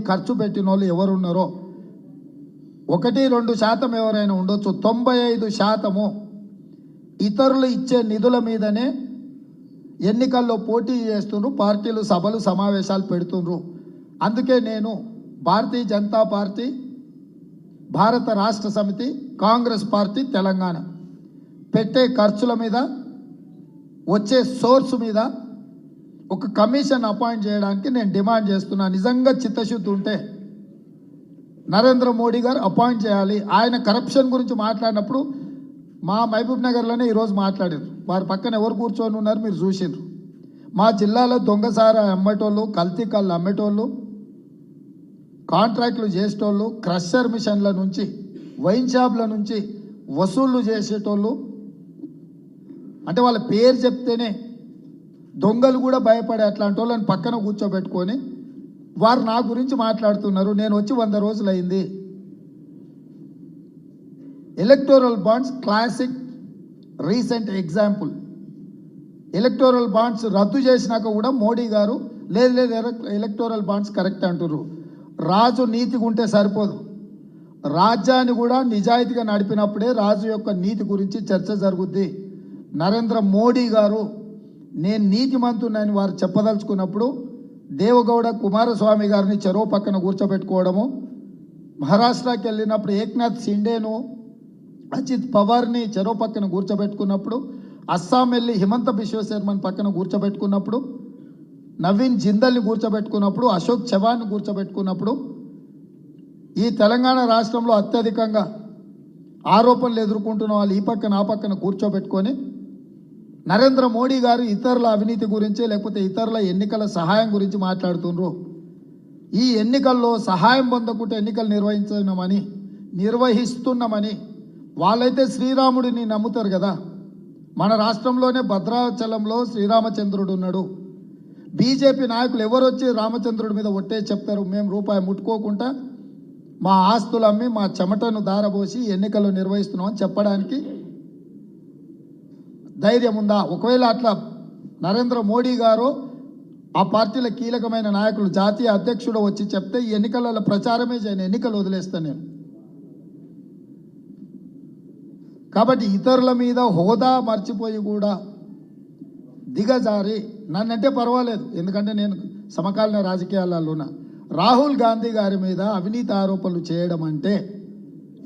ఖర్చు పెట్టిన వాళ్ళు ఎవరున్నారో 1-2% ఎవరైనా ఉండొచ్చు, 95% ఇతరులు ఇచ్చే నిధుల మీదనే ఎన్నికల్లో పోటీ చేస్తున్నారు, పార్టీలు సభలు సమావేశాలు పెడుతున్నారు. అందుకే నేను భారతీయ జనతా పార్టీ, భారత రాష్ట్ర సమితి, కాంగ్రెస్ పార్టీ తెలంగాణ పెట్టే ఖర్చుల మీద, వచ్చే సోర్స్ మీద ఒక కమిషన్ అపాయింట్ చేయడానికి నేను డిమాండ్ చేస్తున్నా. నిజంగా చిత్తశుద్ధి ఉంటే నరేంద్ర మోడీ గారు అపాయింట్ చేయాలి. ఆయన కరప్షన్ గురించి మాట్లాడినప్పుడు మా మహబూబ్ నగర్లోనే ఈరోజు మాట్లాడారు. వారి పక్కన ఎవరు కూర్చొని ఉన్నారు మీరు చూసిండ్రు. మా జిల్లాలో దొంగసారా అమ్మేటోళ్ళు, కల్తీ కళ్ళు అమ్మేటోళ్ళు, కాంట్రాక్టులు చేసేటోళ్ళు, క్రషర్ మిషన్ల నుంచి, వైన్ షాప్ల నుంచి వసూళ్లు చేసేటోళ్ళు, అంటే వాళ్ళ పేరు చెప్తేనే దొంగలు కూడా భయపడే అట్లాంటి వాళ్ళని పక్కన కూర్చోబెట్టుకొని వారు నా గురించి మాట్లాడుతున్నారు. నేను వచ్చి 100 రోజులు అయింది. Electoral bonds classic recent example. Electoral bonds రద్దు చేసినాక కూడా మోడీ గారు లేదు లేదు ఎలక్టోరల్ బాండ్స్ కరెక్ట్ అంటున్నారు. రాజు నీతిగా ఉంటే సరిపోదు, రాజ్యాన్ని కూడా నిజాయితీగా నడిపినప్పుడే రాజు యొక్క నీతి గురించి చర్చ జరుగుద్ది. నరేంద్ర మోడీ గారు నేను నీతిమంతునని వారు చెప్పదలుచుకున్నప్పుడు దేవగౌడ కుమారస్వామి గారిని చెరో పక్కన కూర్చోబెట్టుకోవడము, మహారాష్ట్రకి వెళ్ళినప్పుడు ఏక్నాథ్ షిండేను, అజిత్ పవార్ని చెరో పక్కన కూర్చోబెట్టుకున్నప్పుడు, అస్సాం వెళ్ళి హిమంత బిశ్వ శర్మని పక్కన కూర్చోబెట్టుకున్నప్పుడు, నవీన్ జిందల్ని కూర్చోబెట్టుకున్నప్పుడు, అశోక్ చవాన్ని కూర్చోబెట్టుకున్నప్పుడు, ఈ తెలంగాణ రాష్ట్రంలో అత్యధికంగా ఆరోపణలు ఎదుర్కొంటున్న వాళ్ళు ఈ పక్కన ఆ పక్కన కూర్చోబెట్టుకొని నరేంద్ర మోడీ గారు ఇతరుల అవినీతి గురించి లేకపోతే ఇతరుల ఎన్నికల సహాయం గురించి మాట్లాడుతున్నారు. ఈ ఎన్నికల్లో సహాయం పొందకుంటే ఎన్నికలు నిర్వహిస్తున్నామని వాళ్ళైతే శ్రీరాముడిని నమ్ముతారు కదా. మన రాష్ట్రంలోనే భద్రాచలంలో శ్రీరామచంద్రుడు ఉన్నాడు. బీజేపీ నాయకులు ఎవరు వచ్చి రామచంద్రుడి మీద ఒట్టే చెప్తారు, మేము రూపాయి ముట్టుకోకుండా మా ఆస్తులు అమ్మి మా చెమటను దారబోసి ఎన్నికలు నిర్వహిస్తున్నామని చెప్పడానికి ధైర్యం ఉందా? ఒకవేళ అట్లా నరేంద్ర మోడీ గారు ఆ పార్టీల కీలకమైన నాయకులు జాతీయ అధ్యక్షుడు వచ్చి చెప్తే ఈ ఎన్నికలలో ప్రచారమే చేయను, ఎన్నికలు వదిలేస్తాను నేను. కాబట్టి ఇతరుల మీద హోదా మర్చిపోయి కూడా దిగజారి నన్నంటే పర్వాలేదు, ఎందుకంటే నేను సమకాలీన రాజకీయాలలో ఉన్నా. రాహుల్ గాంధీ గారి మీద అవినీతి ఆరోపణలు చేయడం అంటే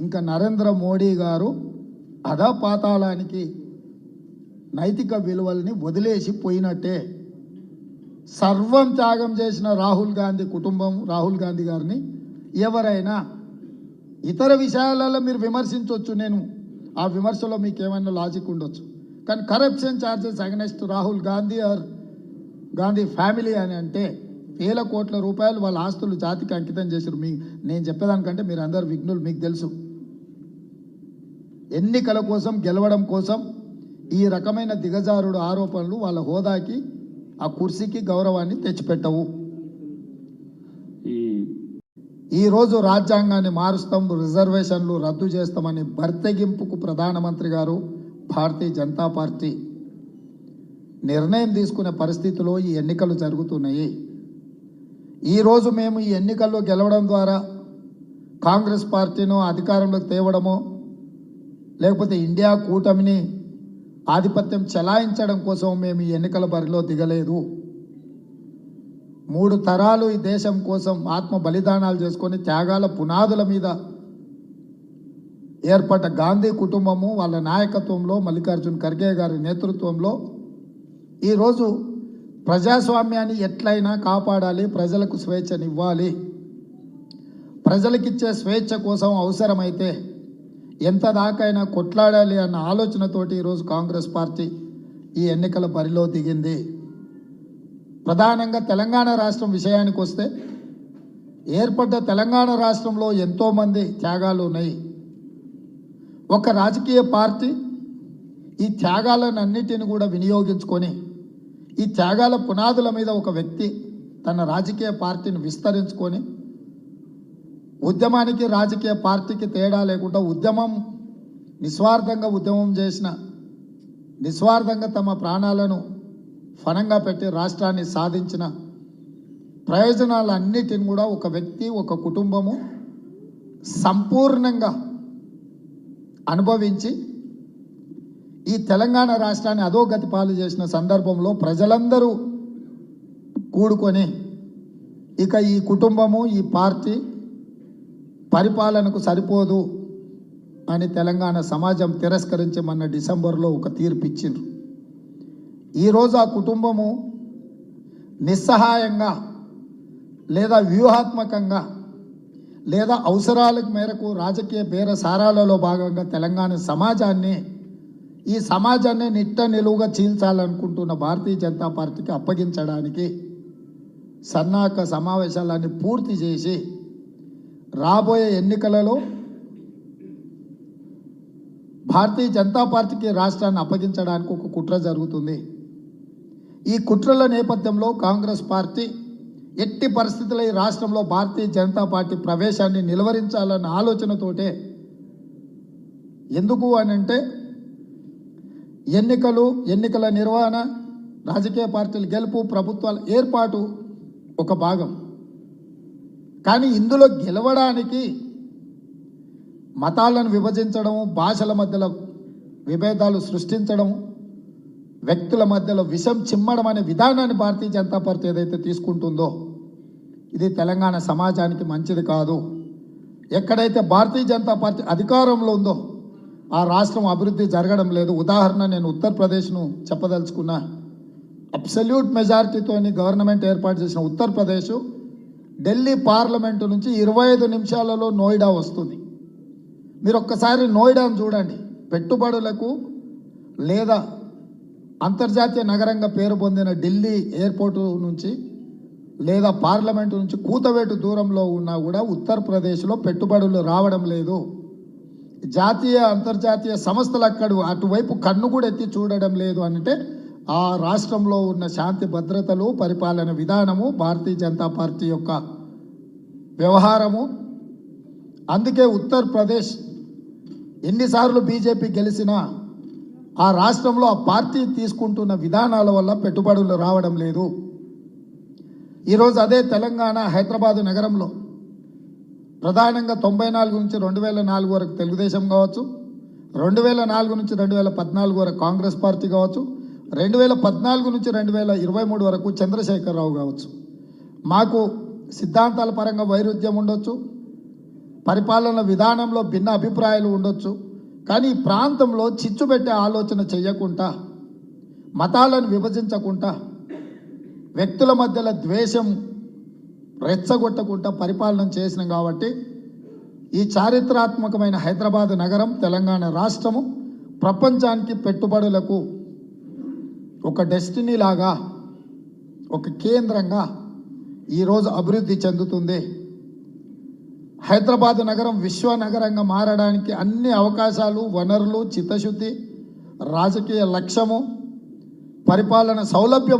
ఇంకా నరేంద్ర మోడీ గారు అధపాతాళానికి నైతిక విలువల్ని వదిలేసి పోయినట్టే. సర్వం త్యాగం చేసిన రాహుల్ గాంధీ కుటుంబం, రాహుల్ గాంధీ గారిని ఎవరైనా ఇతర విషయాలలో మీరు విమర్శించవచ్చు, నేను ఆ విమర్శలో మీకు ఏమైనా లాజిక్ ఉండొచ్చు. కానీ corruption charges against Rahul Gandhi or Gandhi family అని అంటే వేల కోట్ల రూపాయలు వాళ్ళ ఆస్తులు జాతికి అంకితం చేశారు. నేను చెప్పేదానికంటే మీరు అందరు విఘ్నులు, మీకు తెలుసు. ఎన్నికల కోసం గెలవడం కోసం ఈ రకమైన దిగజారుడు ఆరోపణలు వాళ్ళ హోదాకి, ఆ కుర్చీకి గౌరవాన్ని తెచ్చిపెట్టవు. ఈరోజు రాజ్యాంగాన్ని మారుస్తాం, రిజర్వేషన్లు రద్దు చేస్తామని బర్తెగింపుకు ప్రధానమంత్రి గారు, భారతీయ జనతా పార్టీ నిర్ణయం తీసుకునే పరిస్థితిలో ఈ ఎన్నికలు జరుగుతున్నాయి. ఈరోజు మేము ఈ ఎన్నికల్లో గెలవడం ద్వారా కాంగ్రెస్ పార్టీను అధికారంలోకి తేవడమో లేకపోతే ఇండియా కూటమిని ఆధిపత్యం చెలాయించడం కోసం మేము ఈ ఎన్నికల బరిలో దిగలేదు. 3 తరాలు ఈ దేశం కోసం ఆత్మ బలిదానాలు చేసుకొని త్యాగాల పునాదుల మీద ఏర్పడ్డ గాంధీ కుటుంబము వాళ్ళ నాయకత్వంలో, మల్లికార్జున్ ఖర్గే గారి నేతృత్వంలో ఈరోజు ప్రజాస్వామ్యాన్ని ఎట్లయినా కాపాడాలి, ప్రజలకు స్వేచ్ఛనివ్వాలి, ప్రజలకిచ్చే స్వేచ్ఛ కోసం అవసరమైతే ఎంత దాకైనా కొట్లాడాలి అన్న ఆలోచనతోటి ఈరోజు కాంగ్రెస్ పార్టీ ఈ ఎన్నికల బరిలో దిగింది. ప్రధానంగా తెలంగాణ రాష్ట్రం విషయానికి వస్తే ఏర్పడ్డ తెలంగాణ రాష్ట్రంలో ఎంతోమంది త్యాగాలు ఉన్నాయి. ఒక రాజకీయ పార్టీ ఈ త్యాగాలన్నిటిని కూడా వినియోగించుకొని ఈ త్యాగాల పునాదుల మీద ఒక వ్యక్తి తన రాజకీయ పార్టీని విస్తరించుకొని ఉద్యమానికి రాజకీయ పార్టీకి తేడా లేకుండా నిస్వార్థంగా ఉద్యమం చేసిన, నిస్వార్థంగా తమ ప్రాణాలను ఫణంగా పెట్టి రాష్ట్రాన్ని సాధించిన ప్రయోజనాలన్నిటిని కూడా ఒక వ్యక్తి, ఒక కుటుంబము సంపూర్ణంగా అనుభవించి ఈ తెలంగాణ రాష్ట్రాన్ని అధోగతి పాలు చేసిన సందర్భంలో ప్రజలందరూ కూడుకొని ఇక ఈ కుటుంబము, ఈ పార్టీ పరిపాలనకు సరిపోదు అని తెలంగాణ సమాజం తిరస్కరించి మొన్న డిసెంబర్లో ఒక తీర్పు ఇచ్చిండ్రు. ఈరోజు ఆ కుటుంబము నిస్సహాయంగా లేదా వ్యూహాత్మకంగా లేదా అవసరాల మేరకు రాజకీయ బేరసారాలలో భాగంగా తెలంగాణ సమాజాన్ని, ఈ సమాజాన్ని నిట్ట నిలువుగా చీల్చాలనుకుంటున్న భారతీయ జనతా పార్టీకి అప్పగించడానికి సన్నాహక సమావేశాలన్నీ పూర్తి చేసి రాబోయే ఎన్నికలలో భారతీయ జనతా పార్టీకి రాష్ట్రాన్ని అప్పగించడానికి ఒక కుట్ర జరుగుతుంది. ఈ కుట్రల నేపథ్యంలో కాంగ్రెస్ పార్టీ ఎట్టి పరిస్థితుల్లో ఈ రాష్ట్రంలో భారతీయ జనతా పార్టీ ప్రవేశాన్ని నిలువరించాలన్న ఆలోచనతోటే, ఎందుకు అని అంటే ఎన్నికల నిర్వహణ, రాజకీయ పార్టీల గెలుపు, ప్రభుత్వాల ఏర్పాటు ఒక భాగం. కానీ ఇందులో గెలవడానికి మతాలను విభజించడం, భాషల మధ్యలో విభేదాలు సృష్టించడం, వ్యక్తుల మధ్యలో విషం చిమ్మడం అనే విధానాన్ని భారతీయ జనతా పార్టీ ఏదైతే తీసుకుంటుందో ఇది తెలంగాణ సమాజానికి మంచిది కాదు. ఎక్కడైతే భారతీయ జనతా పార్టీ అధికారంలో ఉందో ఆ రాష్ట్రం అభివృద్ధి జరగడం లేదు. ఉదాహరణ నేను ఉత్తరప్రదేశ్ను చెప్పదలుచుకున్నా. అబ్సల్యూట్ మెజారిటీతోని గవర్నమెంట్ ఏర్పాటు చేసిన ఉత్తరప్రదేశ్ ఢిల్లీ పార్లమెంటు నుంచి 25 నిమిషాలలో నోయిడా వస్తుంది. మీరు ఒక్కసారి నోయిడాను చూడండి. పెట్టుబడులకు లేదా అంతర్జాతీయ నగరంగా పేరు పొందిన ఢిల్లీ ఎయిర్పోర్టు నుంచి లేదా పార్లమెంటు నుంచి కూతవేటు దూరంలో ఉన్నా కూడా ఉత్తరప్రదేశ్లో పెట్టుబడులు రావడం లేదు. జాతీయ అంతర్జాతీయ సంస్థలు అటువైపు కన్ను కూడా ఎత్తి చూడడం లేదు అంటే ఆ రాష్ట్రంలో ఉన్న శాంతి భద్రతలు, పరిపాలన విధానము, భారతీయ జనతా పార్టీ యొక్క వ్యవహారము. అందుకే ఉత్తరప్రదేశ్ ఎన్నిసార్లు బీజేపీ గెలిచినా ఆ రాష్ట్రంలో ఆ పార్టీ తీసుకుంటున్న విధానాల వల్ల పెట్టుబడులు రావడం లేదు. ఈరోజు అదే తెలంగాణ హైదరాబాద్ నగరంలో ప్రధానంగా 94 నుంచి 2004 వరకు తెలుగుదేశం కావచ్చు, 2004 నుంచి 2014 వరకు కాంగ్రెస్ పార్టీ కావచ్చు, 2014 నుంచి 2023 వరకు చంద్రశేఖరరావు కావచ్చు. మాకు సిద్ధాంతాల పరంగా వైరుధ్యం ఉండొచ్చు, పరిపాలన విధానంలో భిన్న అభిప్రాయాలు ఉండొచ్చు. కానీ ఈ ప్రాంతంలో చిచ్చు పెట్టే ఆలోచన చేయకుండా, మతాలను విభజించకుండా, వ్యక్తుల మధ్యలో ద్వేషం రెచ్చగొట్టకుండా పరిపాలన చేసినాం. కాబట్టి ఈ చారిత్రాత్మకమైన హైదరాబాద్ నగరం, తెలంగాణ రాష్ట్రము ప్రపంచానికి పెట్టుబడులకు ఒక డెస్టినీ లాగా, ఒక కేంద్రంగా ఈరోజు అభివృద్ధి చెందుతుంది. హైదరాబాద్ నగరం విశ్వ నగరంగా మారడానికి అన్ని అవకాశాలు, వనరులు, చిత్తశుద్ధి, రాజకీయ లక్ష్యము, పరిపాలన సౌలభ్యము